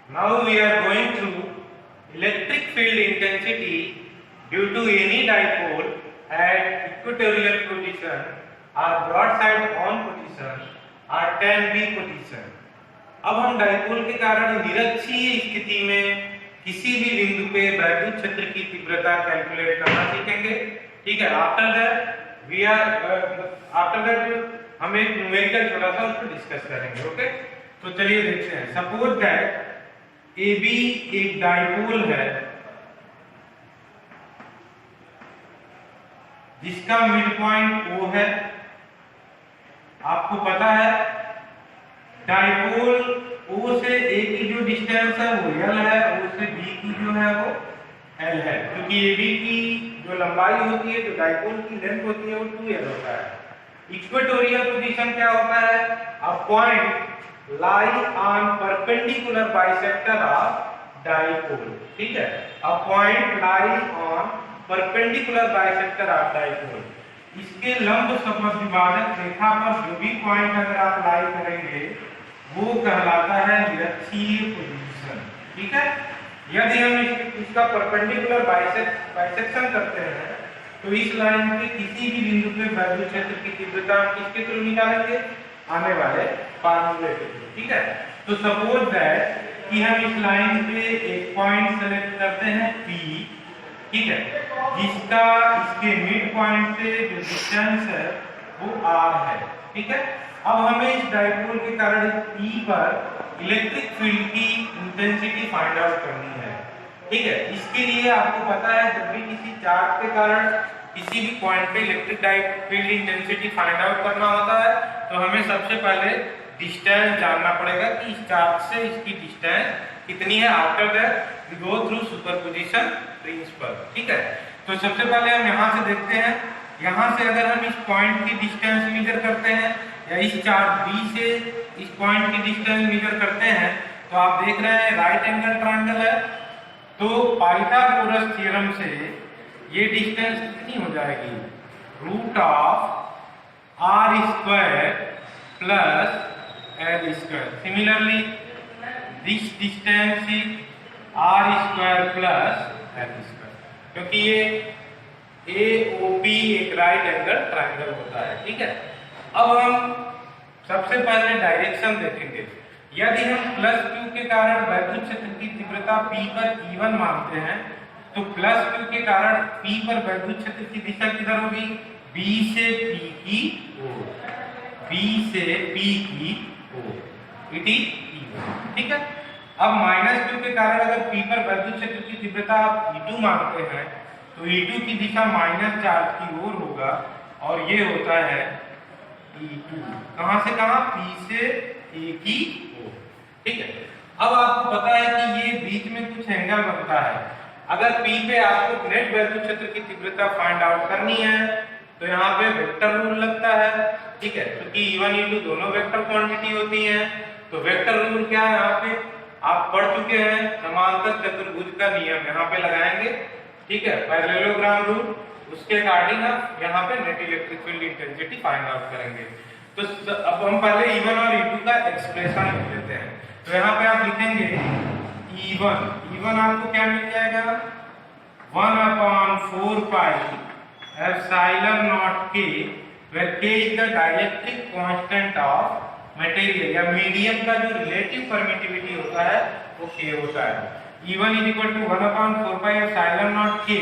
Now we are going through electric field intensity due to any dipole at equatorial position or broadside on position or tan B position। अब हम dipole के कारण निरक्षीय स्थिति में किसी भी बिंदु पे वैद्युत क्षेत्र की तीव्रता कैलकुलेट करना सीखेंगे। ठीक है, आफ्टर दैट हम एक न्यूमेरिकल छोटा सा उसको डिस्कस करेंगे। ओके, तो चलिए देखते हैं। सपोज दैट AB एक डाइपोल है जिसका मिड पॉइंट O है। आपको पता है डाइपोल O से A की जो डिस्टेंस है वो L है, O से B की जो है वो L है, क्योंकि AB की जो लंबाई होती है, जो डाइपोल की लेंथ होती है वो 2L होता है। इक्वेटोरियल पोजीशन क्या होता है? A point lie on perpendicular bisector of dipole। ठीक है, a point lie on perpendicular bisector of dipole। इसके लंब समद्विभाजक रेखा पर जो भी पॉइंट अगर आप लाई करेंगे वो कहलाता है निरक्षीय पोजीशन। ठीक है, यदि हम इसका परपेंडिकुलर बाइसेक्शन करते हैं तो इस लाइन के किसी भी बिंदु पे वैद्युत क्षेत्र की तीव्रता किसके थ्रू निकालेंगे? आने वाले फार्मूले के थ्रू। ठीक है, तो सपोज दैट कि हम इस लाइन पे एक पॉइंट सेलेक्ट करते हैं P। ठीक है, जिसका इसके मिड पॉइंट से जो डिस्टेंस है वो R है। ठीक है, अब हमें इस डाइपोल के कारण P पर इलेक्ट्रिक फील्ड की इंटेंसिटी फाइंड आउट करनी है। ठीक है, इसके लिए आपको पता है जब भी किसी चार्ज के कारण किसी भी पॉइंट पे electric field intensity find out करना होता है तो हमें सबसे पहले डिस्टेंस जानना पड़ेगा कि इस चार्ज से इसकी डिस्टेंस कितनी है। After that we go through superposition principle. ठीक है, तो सबसे पहले हम यहाँ से देखते हैं। यहाँ से अगर हम इस पॉइंट की डिस्टेंस मेजर करते हैं या इस चार्ज B से इस पॉइंट की डिस्टेंस मेजर करते हैं तो आप देख रहे हैं राइट एंगल ट्रायंगल है, तो पाइथागोरस थ्योरम से ये डिस्टेंस कितनी हो जाएगी? Root of R square plus L square. Similarly this distance is R square plus L square, क्योंकि ये AOP एक राइट एंगल ट्रायंगल होता है। ठीक है, अब हम सबसे पहले डायरेक्शन देखेंगे। यदि हम प्लस Q के कारण वैद्युत क्षेत्र की तीव्रता P पर E1 मानते हैं तो प्लस Q के कारण P पर वैद्युत क्षेत्र की दिशा किधर होगी? B से P की ओर, B से P की ओर, इट इज E1। ठीक है, अब माइनस Q के कारण अगर P पर वैद्युत क्षेत्र की तीव्रता आप E2 मानते हैं तो E2 की दिशा माइनस चार्ज की ओर होगा और ये होता है E2। कहां से कहां? P से A की ओर। ठीक है, अब आपको पता है कि ये बीच में कुछ एंगल बनता है। अगर P पे आपको नेट वैद्युत क्षेत्र की तीव्रता फाइंड आउट करनी है तो यहाँ पे वेक्टर रूल लगता है। ठीक है, क्योंकि E1 E2 दोनों वेक्टर क्वांटिटी होती हैं, तो वेक्टर रूल क्या है? यहाँ पे आप पढ़ चुके हैं, समांतर चतुर्भुज का नियम यहाँ पे लगाएंगे। ठीक है, पैरेललोग्राम रूल, उसके अकॉर्डिंग आप यहाँ पे net electric field intensity find out करेंगे। तो अब हम पहले E1 और E2 का एक्सप्रेशन लिख लेते हैं। तो यहाँ पे आप लिखेंगे E1 आपको क्या मिल जाएगा? 1/4 pi epsilon naught K, where K is the dielectric constant of material या मीडियम का जो रिलेटिव परमिटिविटी होता है वो K होता है। E1 is equal to 1/4 pi epsilon naught K,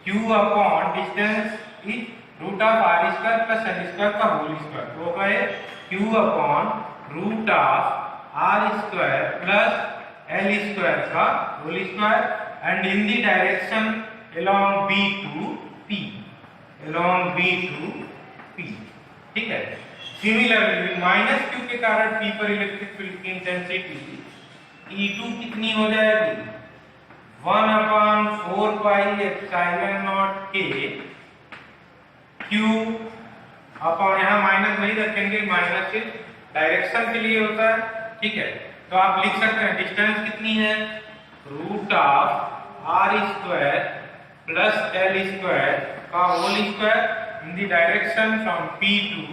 Q upon distance is root of R square plus L square का whole square, तो होगा ये Q upon root of R square plus L square का whole square and in the direction along B to P, along B to P। ठीक है, similarly minus Q के कारण P पर इलेक्ट्रिक फील्ड की इंटेंसिटी E2 कितनी हो जाएगी? 1/4 pi epsilon naught K Q upon, यहाँ माइनस नहीं रखेंगे, माइनस सिर्फ डायरेक्शन के लिए होता है। ठीक है, तो आप लिख सकते हैं डिस्टेंस कितनी है? Root of R square plus L square का whole square in the direction from P to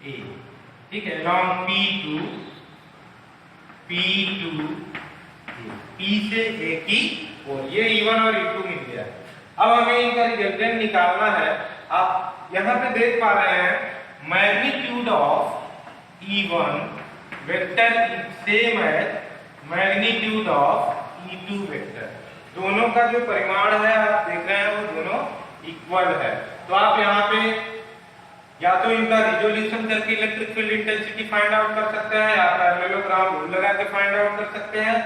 A। ठीक है, along P to P2 P से A की ओर, ये E1 और E2 मिल गया। अब हमें इनका रिजल्टेंट निकालना है। आप यहाँ पे देख पा रहे हैं magnitude of E1 vector same as magnitude of E2 vector, दोनों का जो परिमाण है आप देख रहे हैं वो दोनों इक्वल है। तो आप यहाँ पे या तो इनका रिजोल्यूशन करके electric field intensity find out कर सकते हैं या पैरेललोग्राम रूल लगा के फाइंड आउट कर सकते हैं।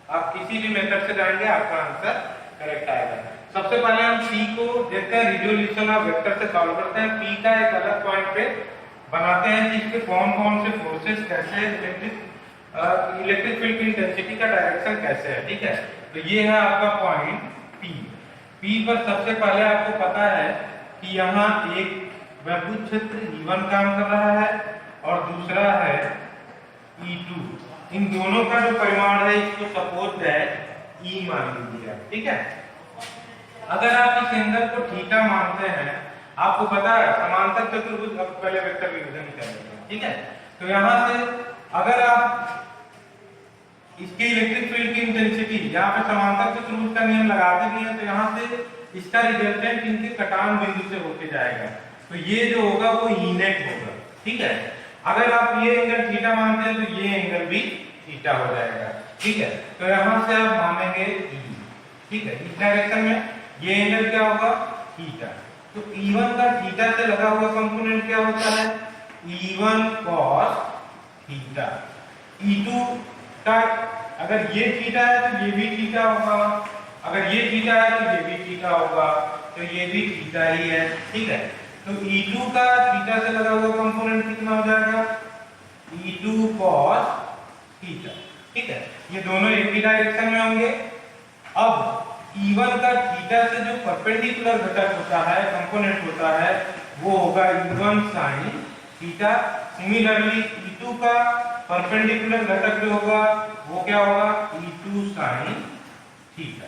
आप किसी भी मेथड से जाएंगे आपका आंसर करेक्ट आएगा। सबसे पहले हम P को देखते हैं, रिजोल्यूशन ऑफ वेक्टर से सॉल्व करते हैं। P का एक अलग पॉइंट पे बनाते हैं कि इसके कौन कौन से फोर्सेस कैसे इलेक्ट्रिक फील्ड की इंटेंसिटी का डायरेक्शन कैसे है, ठीक है। तो ये है आपका पॉइंट P पर सबसे पहले आपको पता है कि यहाँ एक वैद्युत क्षेत्र E1 काम कर रहा है और दूसरा है E2। इन दोनों का जो परिमाण है इसको सपोज दैट E मान लीजिए, ठीक है। अगर आप इस एंगल को थीटा मानते हैं, आपको पता है समांतर चतुर्भुज, अब पहले वेक्टर विभजन करेंगे, ठीक है। तो यहाँ से अगर आप इसके इलेक्ट्रिक फील्ड की इंटेंसिटी यहाँ पे समांतर चतुर्भुज का नियम लगाते भी हैं, तो यहाँ से इसका रिजल्टेंट इनके कटान बिंदु से होके जाएगा। तो ये जो होगा वो E नेट होगा, ठीक है। अगर आप ये एंगल थीटा मानते हैं तो ये एंगल भी थीटा हो जाएगा, ठीक है। तो यहाँ से आप मानेंगे E, ठीक है। इस डायरेक्शन में ये एंगल क्या होगा, थीटा। तो E1 का थीटा से लगा हुआ कंपोनेंट क्या होता है, E1 cos थीटा। E2 का अगर ये थीटा है तो ये भी थीटा होगा, अगर ये थीटा है तो ये भी थीटा होगा, तो ये भी थीटा ही है, ठीक है। तो E2 का थीटा से लगा हुआ कंपोनेंट कितना हो जाएगा, E2 cos थीटा, ठीक है। ये दोनों एक ही डायरेक्शन में होंगे। अब E1 का थीटा से जो परपेंडिकुलर घटक होता है, कंपोनेंट होता है, वो होगा E1 sin theta. Similarly E2 का परपेंडिकुलर घटक जो होगा वो क्या होगा, E2 sin थीटा।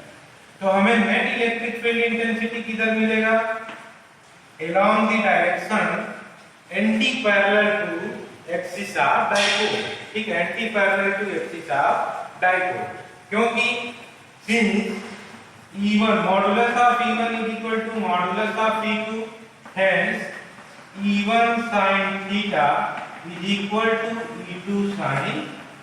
तो हमें नेट इलेक्ट्रिक फील्ड इंटेंसिटी किधर मिलेगा, along the direction anti parallel to axis of dipole, ठीक है, anti parallel to axis of dipole. क्योंकि since E1 modulus of E1 is equal to modulus of E2, hence E1 sin theta is equal to E2 sin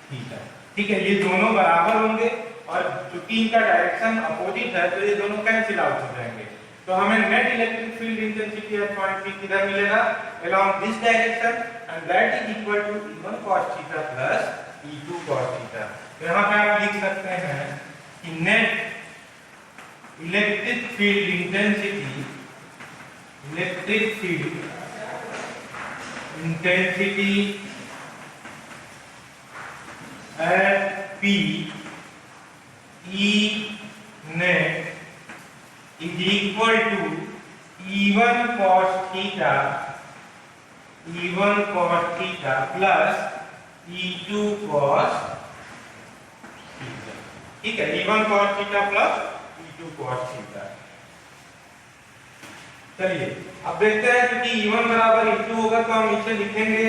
theta, ठीक है। ये दोनों बराबर होंगे और चूंकि इनका डायरेक्शन अपोजिट है तो ये दोनों कैंसिल आउट हो जाएंगे। तो हमें net electric field intensity at point P किधर मिलेगा, along this direction, and that is equal to E1 cos theta plus E2 cos theta. तो यहाँ पे आप लिख सकते हैं कि net electric field intensity eight P E net is equal to E1 cos theta plus E2 cos theta, ठीक है। E1 cos theta plus E2 cos theta। चलिए अब देखते हैं, क्योंकि E1 बराबर E2 होगा तो हम इसे लिखेंगे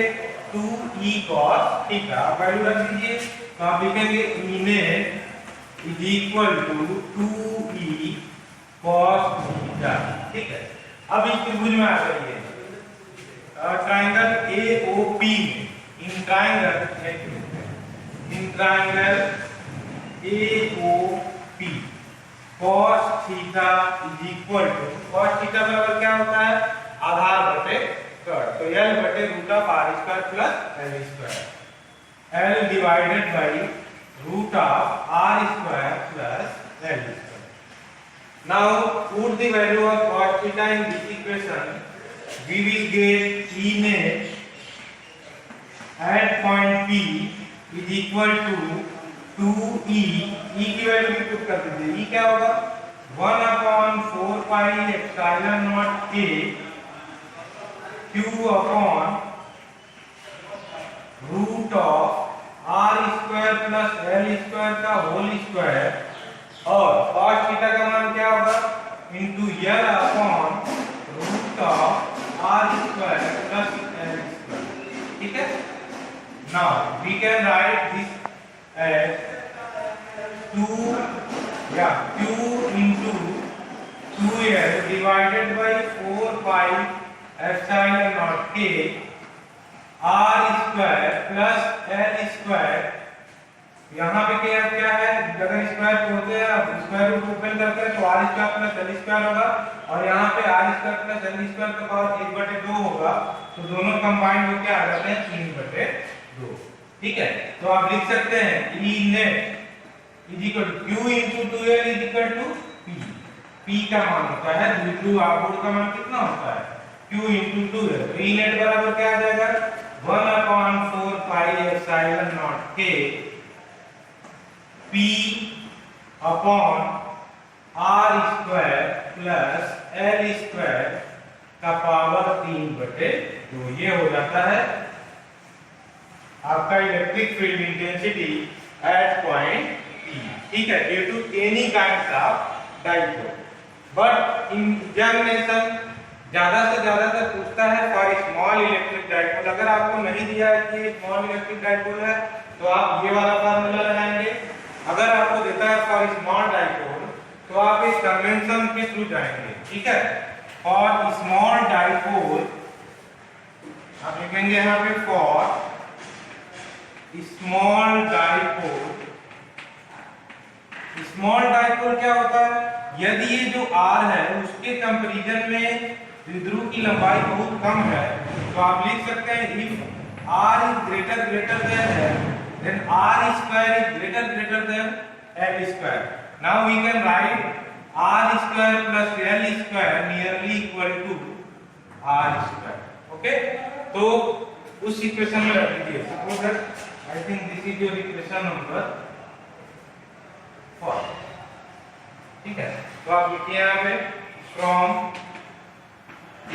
2E cos theta। आप वैल्यू रख दीजिए, तो आप लिखेंगे E net is equal to 2E cos theta, ठीक है। अब इस त्रिभुज में आ जाइए, ट्रायंगल AOP में, in triangle AOP cos theta is equal to, cos theta बराबर क्या होता है, आधार बटे कर्ण, तो L बटे root of R square plus L square, L divided by root of R square plus L square. Now put the value of cos theta in this equation, we will get E net at point P is equal to 2E, E की value भी put कर दीजिए, E क्या होगा 1/4 pi epsilon naught K Q upon root of R square plus L square का whole square, और cos theta का मान क्या होगा, into L upon root of R square plus L square, ठीक है। Now we can write this as 2 या Q into 2L divided by 4 pi epsilon naught K R square plus L square। यहाँ पे क्या है, अगर स्क्वायर होते हैं स्क्वायर रूट ओपन करते हैं तो R square plus L square होगा, और यहाँ पे R square plus L square का पावर 1/2 होगा, तो दोनों कंबाइंड होकर आ जाते हैं 3/2। ठीक है, तो आप लिख सकते हैं E net is equal to Q into 2L is equal to P. P का मान होता है द्विध्रुव आघूर्ण का मान कितना होता है, क्यू इंटू 2L। तो ई नेट बराबर क्या आ जाएगा, 1/4 पाई एप्सिलॉन नॉट के P upon R square plus L square का पावर 3/2। ये हो जाता है आपका electric field intensity at point P। ठीक है, due to any kind of dipole. But in examination ज्यादा से ज्यादातर पूछता है फॉर स्मॉल इलेक्ट्रिक डाइपोल। अगर आपको नहीं दिया है कि स्मॉल इलेक्ट्रिक डाइपोल है तो आप ये वाला फार्मूला लगाएंगे। अगर आपको देता है फॉर स्मॉल डाइपोल तो आप इस कन्वेंशन के थ्रू जाएंगे। ठीक है, फॉर स्मॉल डाइपोल आप लिखेंगे यहाँ पे for small dipole. Small dipole क्या होता है, यदि ये जो R है उसके कंपैरिजन में द्विध्रुव की लंबाई बहुत कम है तो आप लिख सकते हैं if R is greater then R square is greater than L square. Now we can write R square plus L square nearly equal to R square. Okay? तो उस इक्वेशन में रख दीजिए। Suppose that I think this is your equation number 4. ठीक है, तो आप लिखिए यहाँ पे from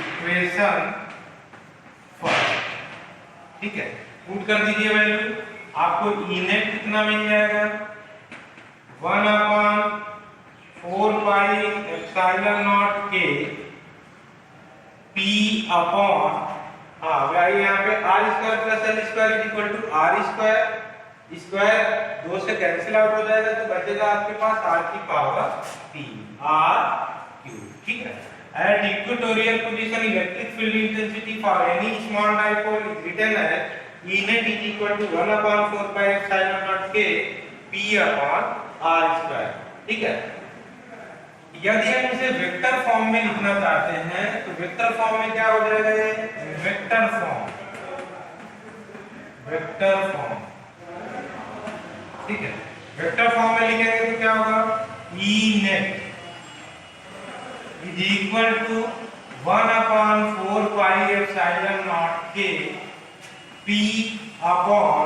equation 4। ठीक है, पुट कर दीजिए वैल्यू, आपको ई नेट कितना मिल जाएगा, 1/4 पाई एप्सिलॉन नॉट के पी अपॉन यहाँ पे R square plus L square is equal to R square. Square 2 से कैंसिल आउट हो जाएगा तो बचेगा आपके पास आर की पावर 3 आर क्यूब। ठीक है, at equatorial position electric field intensity for any small dipole is written as E net is equal to 1/4 pi epsilon naught k p upon r square। ठीक है, यदि हम इसे वेक्टर फॉर्म में लिखना चाहते हैं तो वेक्टर फॉर्म में क्या हो जाएगा, ये वेक्टर फॉर्म। ठीक है, वेक्टर फॉर्म में लिखेंगे तो क्या होगा, E net is equal to 1/4 pi epsilon naught k P upon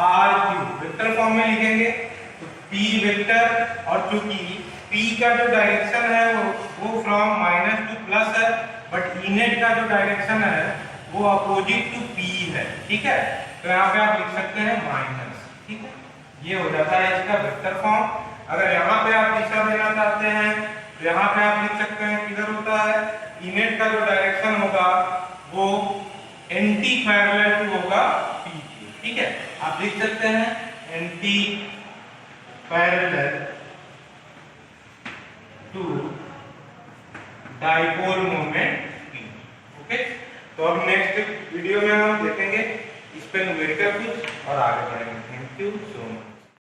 R cube. Vector form में लिखेंगे तो P वेक्टर, और चूंकि P का जो डायरेक्शन है वो फ्रॉम माइनस टू प्लस है, बट ई नेट का जो डायरेक्शन है वो अपोजिट टू P है। ठीक है, तो यहाँ पे आप लिख सकते हैं माइनस। ठीक है, ये हो जाता है इसका वेक्टर फॉर्म। अगर यहाँ पे आप दिशा देना चाहते हैं तो यहाँ पे आप लिख सकते हैं किधर होता है, ई नेट का जो डायरेक्शन होगा वो एंटी पैरेलल टू होगा P के। ठीक है, आप लिख सकते हैं anti parallel to dipole moment P। Okay, तो अब नेक्स्ट वीडियो में हम देखेंगे इस पे न्यूमेरिकल कुछ और आगे बढ़ेंगे। Thank you so much.